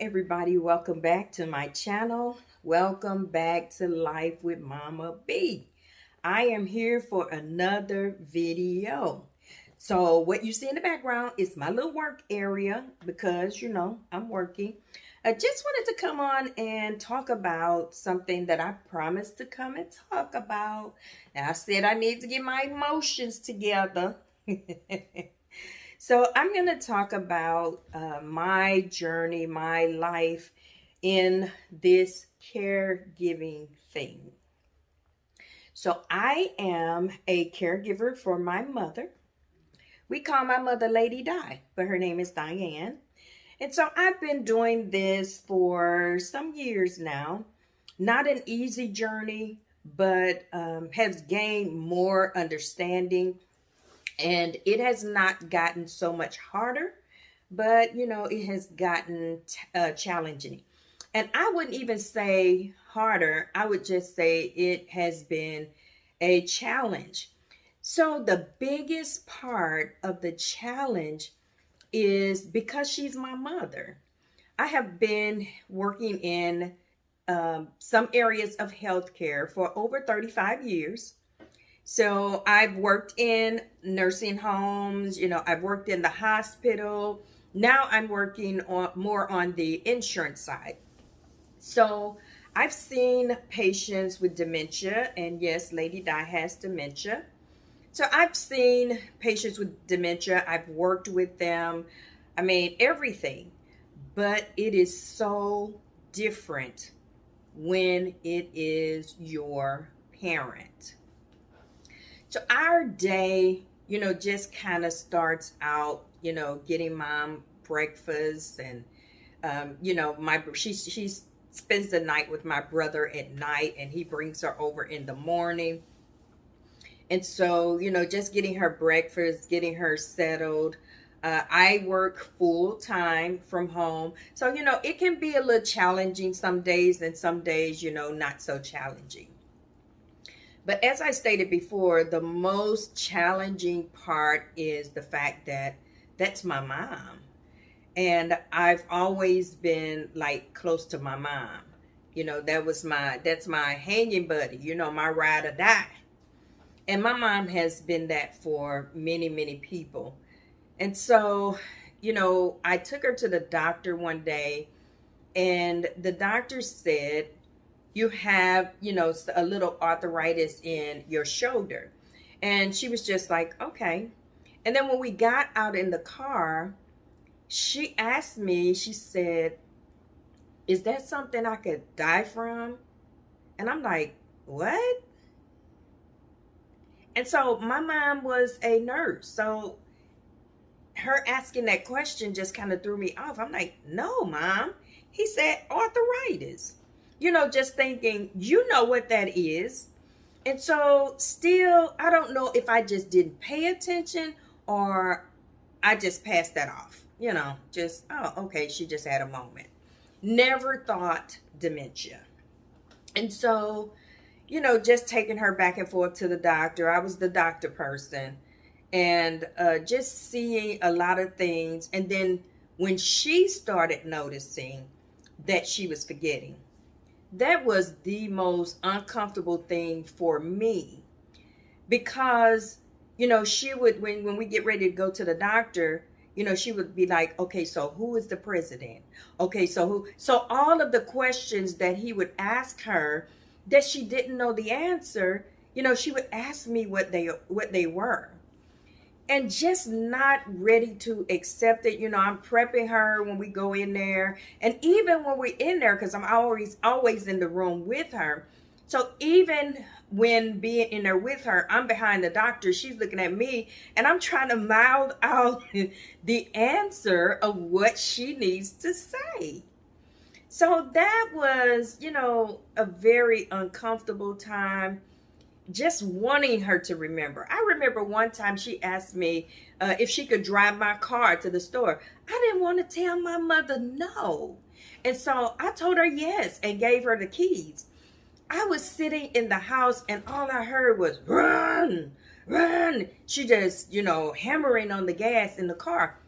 everybody. Welcome back to my channel. Welcome back to Life with Mama B. I am here for another video. So what you see in the background is my little work area because, I'm working. I just wanted to come on and talk about something that I promised to come and talk about. And I said I need to get my emotions together. So I'm going to talk about my journey, my life in this caregiving thing. So I am a caregiver for my mother. We call my mother Lady Di, but her name is Diane. And so I've been doing this for some years now. Not an easy journey, but has gained more understanding. And it has not gotten so much harder, but it has gotten challenging. And I wouldn't even say harder. I would just say it has been a challenge. So the biggest part of the challenge is because she's my mother. I have been working in some areas of healthcare for over 35 years. So I've worked in nursing homes, I've worked in the hospital. Now I'm working more on the insurance side. So I've seen patients with dementia, and yes, Lady Di has dementia. So I've seen patients with dementia. I've worked with them. I mean, everything. But it is so different when it is your parent. So our day, just kind of starts out, getting mom breakfast and, she spends the night with my brother at night and he brings her over in the morning. And so, just getting her breakfast, getting her settled. I work full time from home. So, it can be a little challenging some days and some days, not so challenging. But as I stated before, the most challenging part is the fact that that's my mom. And I've always been like close to my mom. That's my hanging buddy, my ride or die. And my mom has been that for many, many people. And so, I took her to the doctor one day and the doctor said, you have, a little arthritis in your shoulder. And she was just like, okay. And then when we got out in the car, she asked me, she said, is that something I could die from? And I'm like, what? And so my mom was a nurse. So her asking that question just kind of threw me off. I'm like, no, Mom. He said arthritis. Just thinking, you know what that is. And so still, I don't know if I just didn't pay attention or I just passed that off. Just, oh, okay, she just had a moment. Never thought dementia. And so, just taking her back and forth to the doctor. I was the doctor person. And just seeing a lot of things. And then when she started noticing that she was forgetting, that was the most uncomfortable thing for me because, she would, when we get ready to go to the doctor, she would be like, okay, so who is the president? Okay, so all of the questions that he would ask her that she didn't know the answer, she would ask me what they were. And just not ready to accept it. I'm prepping her when we go in there. And even when we're in there, because I'm always in the room with her. So even when being in there with her, I'm behind the doctor. She's looking at me. And I'm trying to mouth out the answer of what she needs to say. So that was, a very uncomfortable time. Just wanting her to remember. I remember one time she asked me if she could drive my car to the store. I didn't want to tell my mother no. And so I told her yes and gave her the keys. I was sitting in the house and all I heard was run, run. She just, hammering on the gas in the car.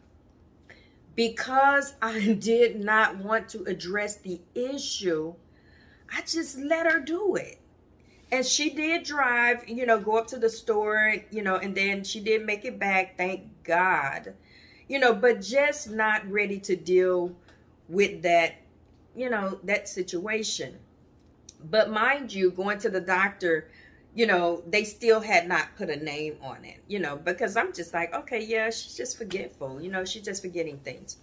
Because I did not want to address the issue, I just let her do it. And she did drive, go up to the store, and then she did make it back, thank God. But just not ready to deal with that, that situation. But mind you, going to the doctor, they still had not put a name on it, because I'm just like, okay, yeah, she's just forgetful, she's just forgetting things.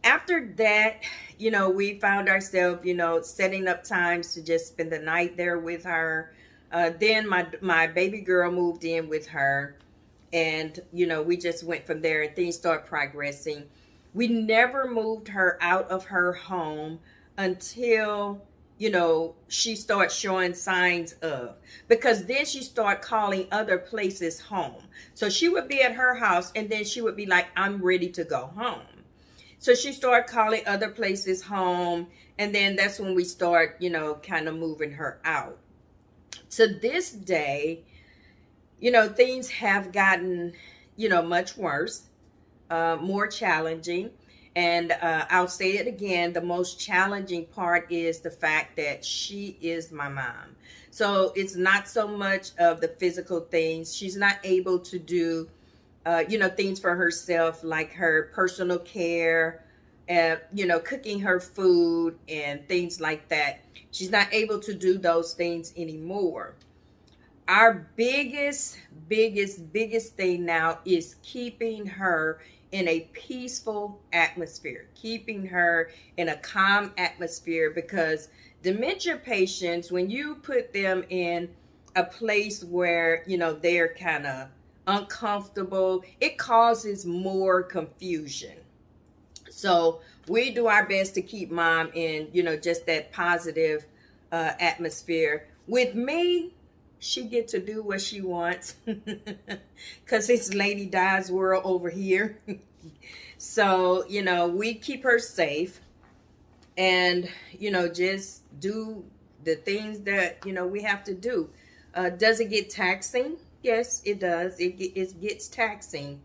After that, we found ourselves, setting up times to just spend the night there with her. Then my baby girl moved in with her, and we just went from there, and things started progressing. We never moved her out of her home until she started showing signs of, because then she started calling other places home. So she would be at her house, and then she would be like, I'm ready to go home. So she started calling other places home, and then that's when we start, kind of moving her out. To this day, things have gotten, much worse, more challenging. And I'll say it again, the most challenging part is the fact that she is my mom. So it's not so much of the physical things. She's not able to do things for herself, like her personal care, cooking her food and things like that. She's not able to do those things anymore. Our biggest thing now is keeping her in a peaceful atmosphere, keeping her in a calm atmosphere, because dementia patients, when you put them in a place where, they're kind of uncomfortable, it causes more confusion. So we do our best to keep mom in, just that positive atmosphere. With me, she get to do what she wants, because it's Lady Di's world over here. So, we keep her safe, and, just do the things that, we have to do. Does it get taxing? Yes, it does. It gets taxing.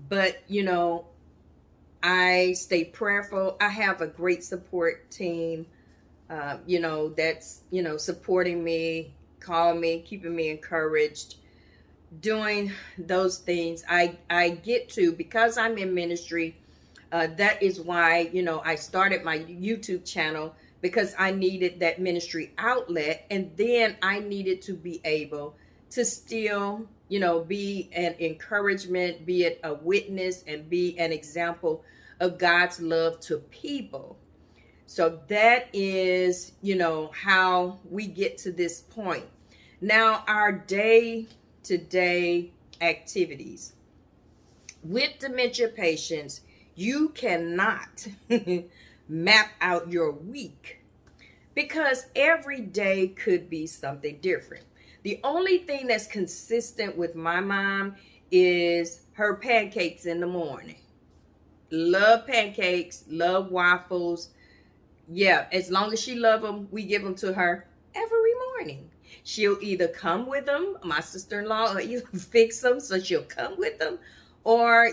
But, I stay prayerful. I have a great support team, that's, supporting me, calling me, keeping me encouraged, doing those things. I get to, because I'm in ministry, that is why, I started my YouTube channel, because I needed that ministry outlet, and then I needed to be able to still, be an encouragement, be it a witness, and be an example of God's love to people. So that is, how we get to this point. Now, our day-to-day activities. With dementia patients, you cannot map out your week, because every day could be something different. The only thing that's consistent with my mom is her pancakes in the morning. Love pancakes, love waffles. Yeah, as long as she loves them, we give them to her every morning. She'll either come with them, my sister-in-law, or either fix them, so she'll come with them, or,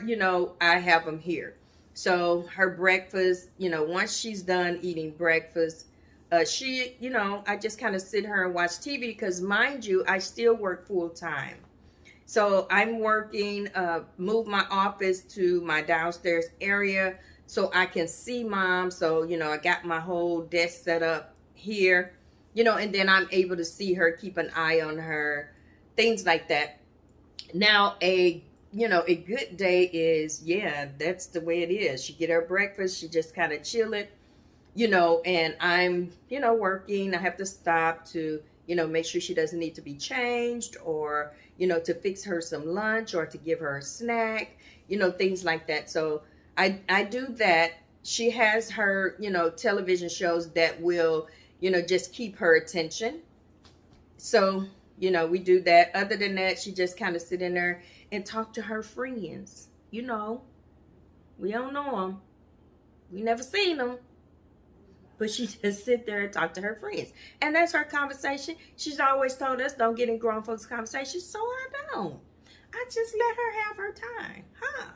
I have them here. So her breakfast, once she's done eating breakfast, she, I just kind of sit her and watch TV, because mind you, I still work full time. So I'm working, move my office to my downstairs area so I can see mom. So, I got my whole desk set up here, and then I'm able to see her, keep an eye on her, things like that. Now, a good day is, yeah, that's the way it is. She get her breakfast, she just kind of chill it, and I'm, working. I have to stop to, make sure she doesn't need to be changed, or, to fix her some lunch, or to give her a snack, things like that. So I do that. She has her, television shows that will, just keep her attention. So, we do that. Other than that, she just kind of sit in there and talk to her friends. We don't know them. We never seen them. But she just sit there and talk to her friends. And that's her conversation. She's always told us, don't get in grown folks' conversations. So I don't. I just let her have her time. Huh?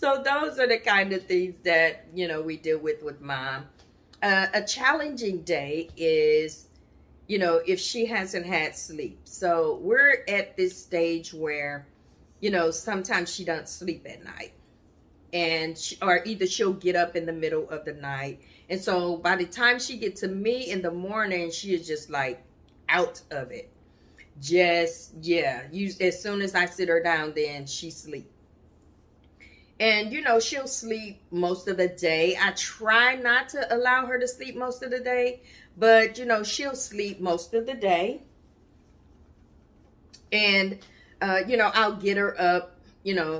So those are the kind of things that, we deal with mom. A challenging day is, if she hasn't had sleep. So we're at this stage where, sometimes she doesn't sleep at night. And or either she'll get up in the middle of the night. And so by the time she gets to me in the morning, she is just like out of it. Just, yeah. As soon as I sit her down, then she sleeps. And, she'll sleep most of the day. I try not to allow her to sleep most of the day, but, she'll sleep most of the day. And, I'll get her up,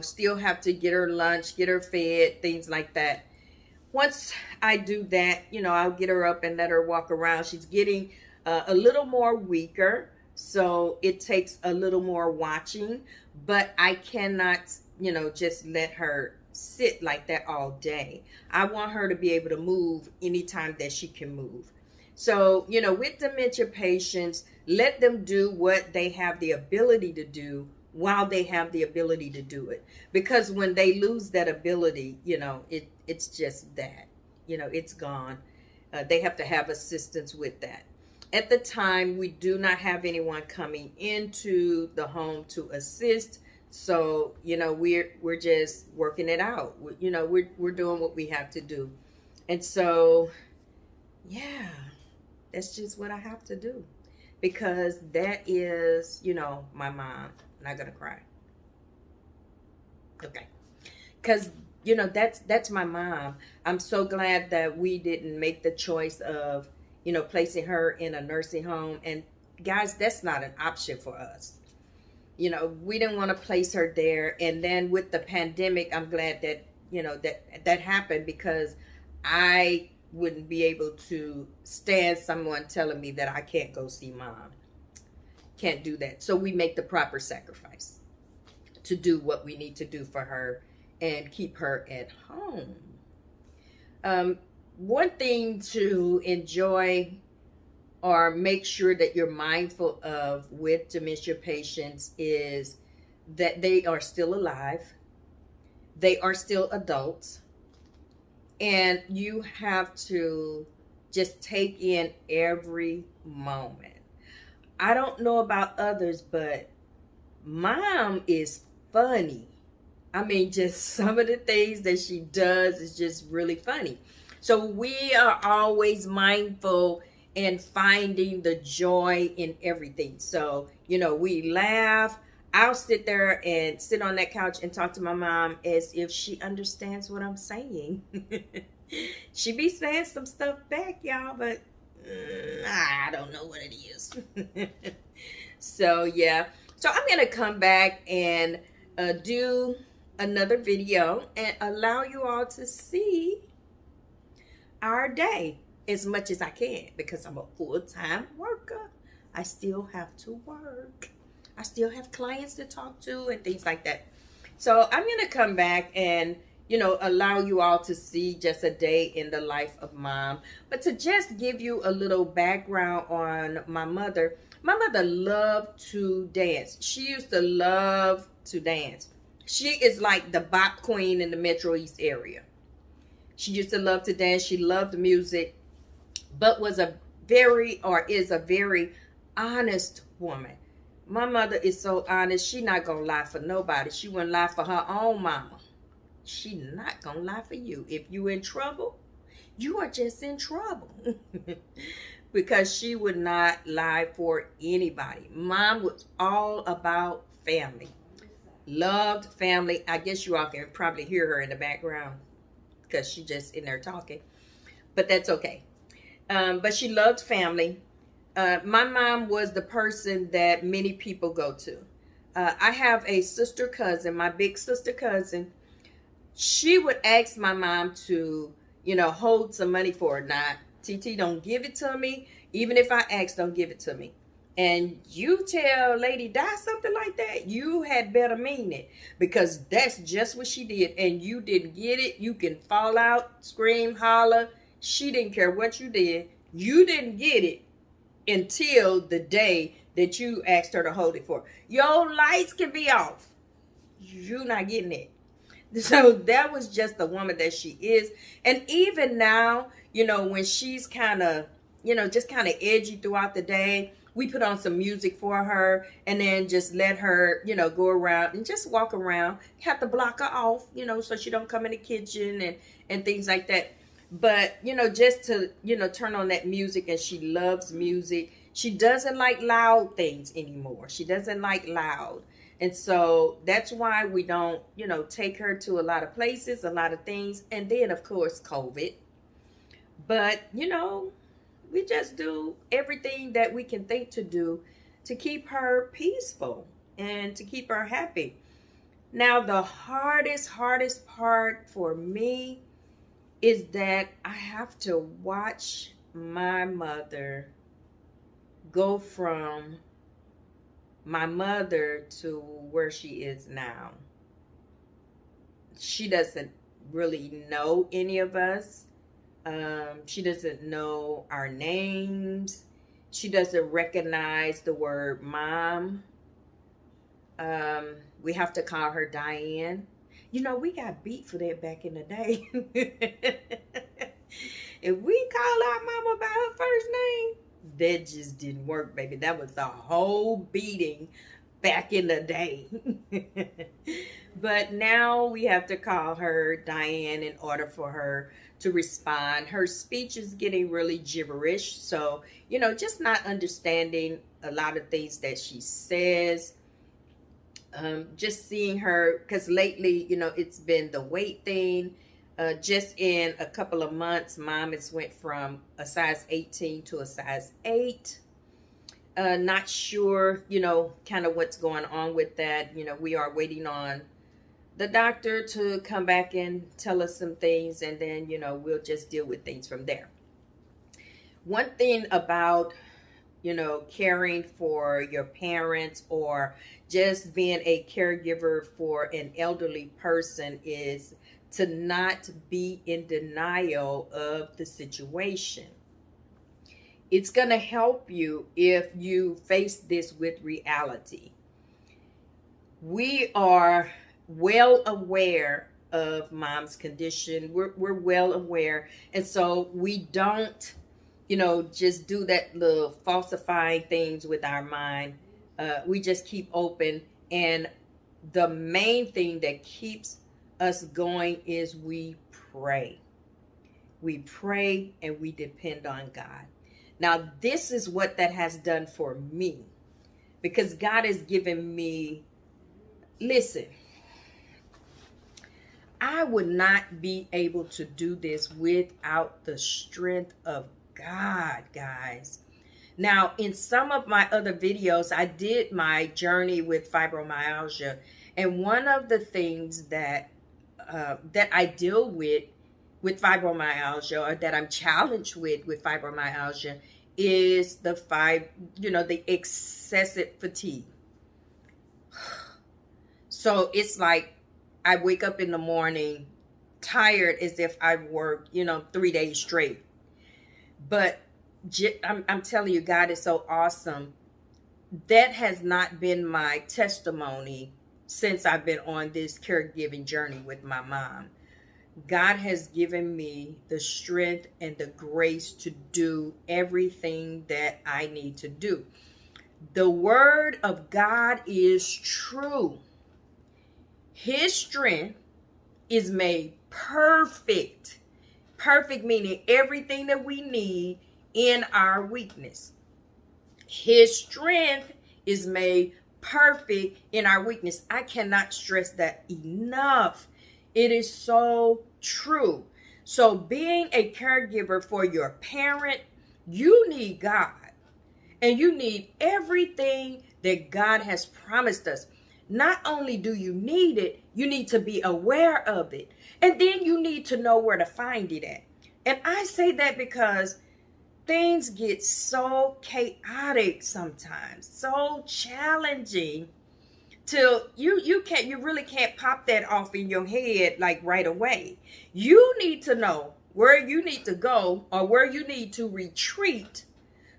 still have to get her lunch, get her fed, things like that. Once I do that, I'll get her up and let her walk around. She's getting a little more weaker, so it takes a little more watching, but I cannot, just let her sit like that all day. I want her to be able to move anytime that she can move. So, with dementia patients, let them do what they have the ability to do while they have the ability to do it. Because when they lose that ability, it's just that, it's gone. They have to have assistance with that. At the time, we do not have anyone coming into the home to assist. So, we're just working it out. We're doing what we have to do. And so, yeah, that's just what I have to do. Because that is, my mom. I'm not going to cry. Okay. Because, that's my mom. I'm so glad that we didn't make the choice of, placing her in a nursing home. And guys, that's not an option for us. We didn't want to place her there. And then with the pandemic, I'm glad that, that happened, because I wouldn't be able to stand someone telling me that I can't go see mom. Can't do that. So we make the proper sacrifice to do what we need to do for her and keep her at home. One thing to enjoy or make sure that you're mindful of with dementia patients is that they are still alive. They are still adults. And you have to just take in every moment. I don't know about others, but mom is funny. I mean, just some of the things that she does is just really funny. So we are always mindful and finding the joy in everything. So, we laugh. I'll sit there and sit on that couch and talk to my mom as if she understands what I'm saying. She be saying some stuff back, y'all, but I don't know what it is. So, yeah. So I'm going to come back and do another video and allow you all to see our day as much as I can, because I'm a full-time worker. I still have to work. I still have clients to talk to and things like that. So I'm going to come back and, allow you all to see just a day in the life of mom. But to just give you a little background on my mother loved to dance. She used to love to dance. She is like the bop queen in the Metro East area. She used to love to dance. She loved music, but is a very honest woman. My mother is so honest. She not gonna lie for nobody. She wouldn't lie for her own mama. She not gonna lie for you. If you in trouble, you are just in trouble. Because she would not lie for anybody. Mom was all about family. Loved family. I guess you all can probably hear her in the background because she just in there talking. But that's okay. But she loved family. My mom was the person that many people go to. I have a sister cousin, my big sister cousin. She would ask my mom to, hold some money for her. Now, TT, don't give it to me. Even if I ask, don't give it to me. And you tell Lady Di something like that, you had better mean it. Because that's just what she did. And you didn't get it. You can fall out, scream, holler. She didn't care what you did. You didn't get it until the day that you asked her to hold it for. Your lights can be off. You're not getting it. So that was just the woman that she is. And even now, when she's kind of, just kind of edgy throughout the day, we put on some music for her and then just let her, go around and just walk around. Have to block her off, so she don't come in the kitchen and things like that. But, just to, turn on that music, and she loves music. She doesn't like loud things anymore. She doesn't like loud. And so that's why we don't, take her to a lot of places, a lot of things. And then, of course, COVID. But, we just do everything that we can think to do to keep her peaceful and to keep her happy. Now, the hardest part for me is that I have to watch my mother go from my mother to where she is now. She doesn't really know any of us. She doesn't know our names. She doesn't recognize the word mom. We have to call her Diane. We got beat for that back in the day. If we call our mama by her first name, that just didn't work, baby. That was the whole beating back in the day. But now we have to call her Diane in order for her to respond. Her speech is getting really gibberish. So, just not understanding a lot of things that she says. Just seeing her, because lately, it's been the weight thing. Just in a couple of months, mom has went from a size 18 to a size 8. Not sure, kind of what's going on with that. We are waiting on the doctor to come back and tell us some things, and then, we'll just deal with things from there. One thing about, caring for your parents or just being a caregiver for an elderly person is to not be in denial of the situation. It's going to help you if you face this with reality. We are well aware of mom's condition. We're well aware. And so we don't, just do that little falsifying things with our mind. We just keep open. And the main thing that keeps us going is we pray. We pray and we depend on God. Now, this is what that has done for me, because God has given me, listen, I would not be able to do this without the strength of God, guys. Now, in some of my other videos, I did my journey with fibromyalgia. And one of the things that I deal with fibromyalgia, or that I'm challenged with fibromyalgia, is the excessive fatigue. So it's like I wake up in the morning tired as if I've worked, 3 days straight. But I'm telling you, God is so awesome. That has not been my testimony since I've been on this caregiving journey with my mom. God has given me the strength and the grace to do everything that I need to do. The word of God is true. His strength is made perfect. Perfect meaning everything that we need in our weakness. His strength is made perfect in our weakness. I cannot stress that enough. It is so true. So being a caregiver for your parent, you need God. And you need everything that God has promised us. Not only do you need it, you need to be aware of it. And then you need to know where to find it at. And I say that because things get so chaotic sometimes, so challenging, till you really can't pop that off in your head like right away. You need to know where you need to go or where you need to retreat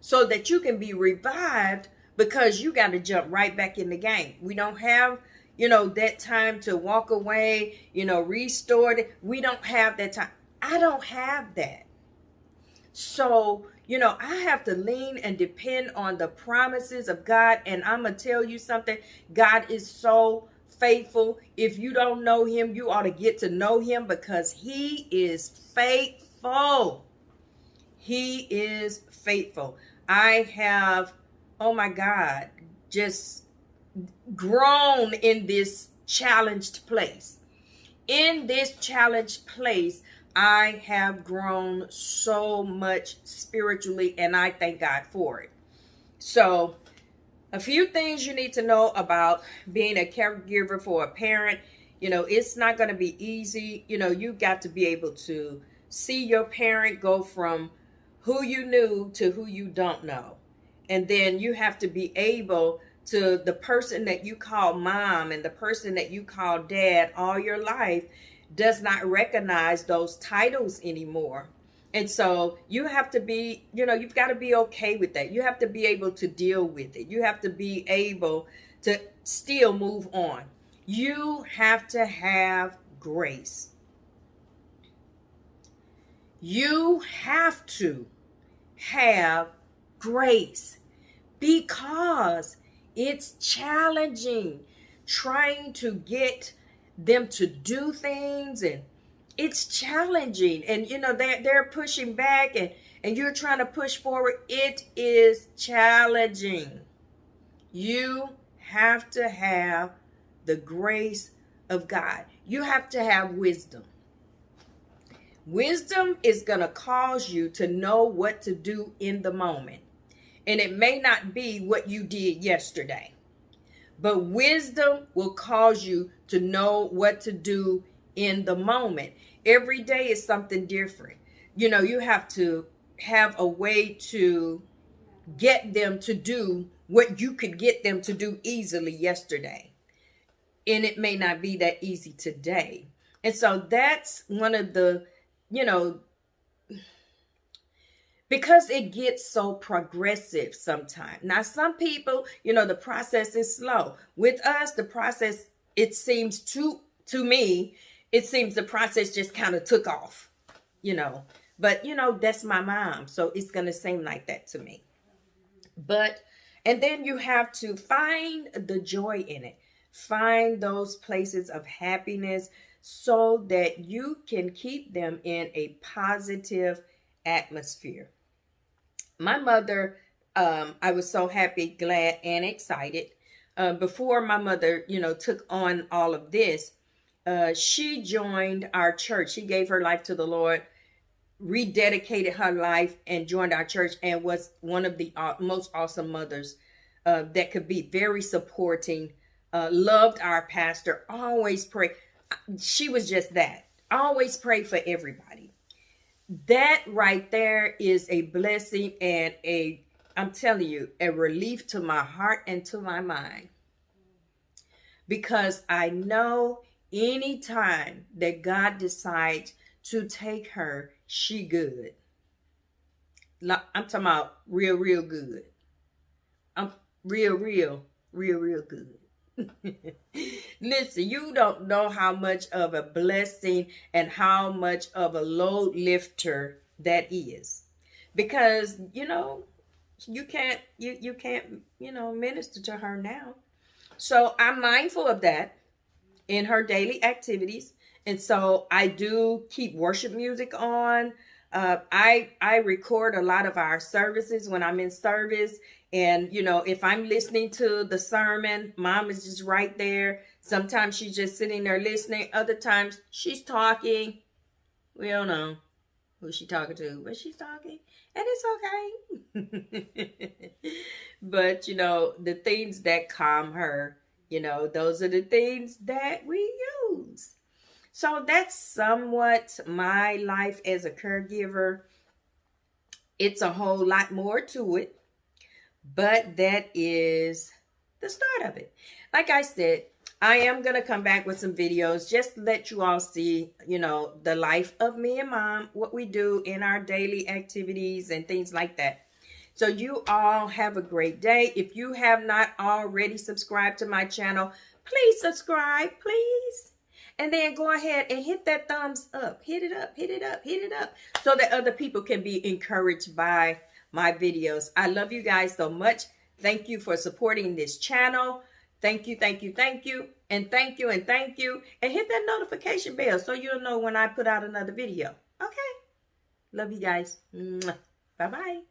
so that you can be revived, because you got to jump right back in the game. We don't have, that time to walk away, restore it. We don't have that time. I don't have that. So, I have to lean and depend on the promises of God. And I'm going to tell you something. God is so faithful. If you don't know him, you ought to get to know him, because he is faithful. He is faithful. I have, oh my God, just grown in this challenged place. In this challenged place, I have grown so much spiritually, and I thank God for it. So, a few things you need to know about being a caregiver for a parent. It's not going to be easy. You got to be able to see your parent go from who you knew to who you don't know. And then you have to be able to, the person that you call mom and the person that you call dad all your life does not recognize those titles anymore. And so you have to be, you've got to be okay with that. You have to be able to deal with it. You have to be able to still move on. You have to have grace. You have to have grace, because it's challenging trying to get them to do things, and it's challenging, and they're pushing back, and you're trying to push forward. It is challenging. You have to have the grace of God. You have to have wisdom. Wisdom is going to cause you to know what to do in the moment. And it may not be what you did yesterday, but wisdom will cause you to know what to do in the moment. Every day is something different. You have to have a way to get them to do what you could get them to do easily yesterday. And it may not be that easy today. And so that's one of the, because it gets so progressive sometimes. Now, some people, the process is slow. With us, the process, it seems to me, it seems the process just kind of took off, But, that's my mom. So it's going to seem like that to me. And then you have to find the joy in it. Find those places of happiness so that you can keep them in a positive atmosphere. My mother, I was so happy, glad, and excited. Before my mother, took on all of this, she joined our church. She gave her life to the Lord, rededicated her life, and joined our church, and was one of the most awesome mothers that could be, very supporting, loved our pastor, always prayed. She was just that. Always prayed for everybody. That right there is a blessing and I'm telling you, a relief to my heart and to my mind. Because I know anytime that God decides to take her, she good. I'm talking about real, real good. I'm real good. Listen, you don't know how much of a blessing and how much of a load lifter that is, because you can't minister to her now. So I'm mindful of that in her daily activities, and so I do keep worship music on. I record a lot of our services when I'm in service. And, if I'm listening to the sermon, mom is just right there. Sometimes she's just sitting there listening. Other times she's talking. We don't know who she's talking to, but she's talking. And it's okay. But, the things that calm her, those are the things that we use. So that's somewhat my life as a caregiver. It's a whole lot more to it. But that is the start of it. Like I said, I am going to come back with some videos just to let you all see, the life of me and mom, what we do in our daily activities and things like that. So you all have a great day. If you have not already subscribed to my channel, please subscribe, please. And then go ahead and hit that thumbs up. Hit it up, hit it up, hit it up. So that other people can be encouraged by my videos. I love you guys so much. Thank you for supporting this channel. Thank you, thank you, thank you. And thank you, and thank you. And hit that notification bell so you'll know when I put out another video. Okay? Love you guys. Bye-bye.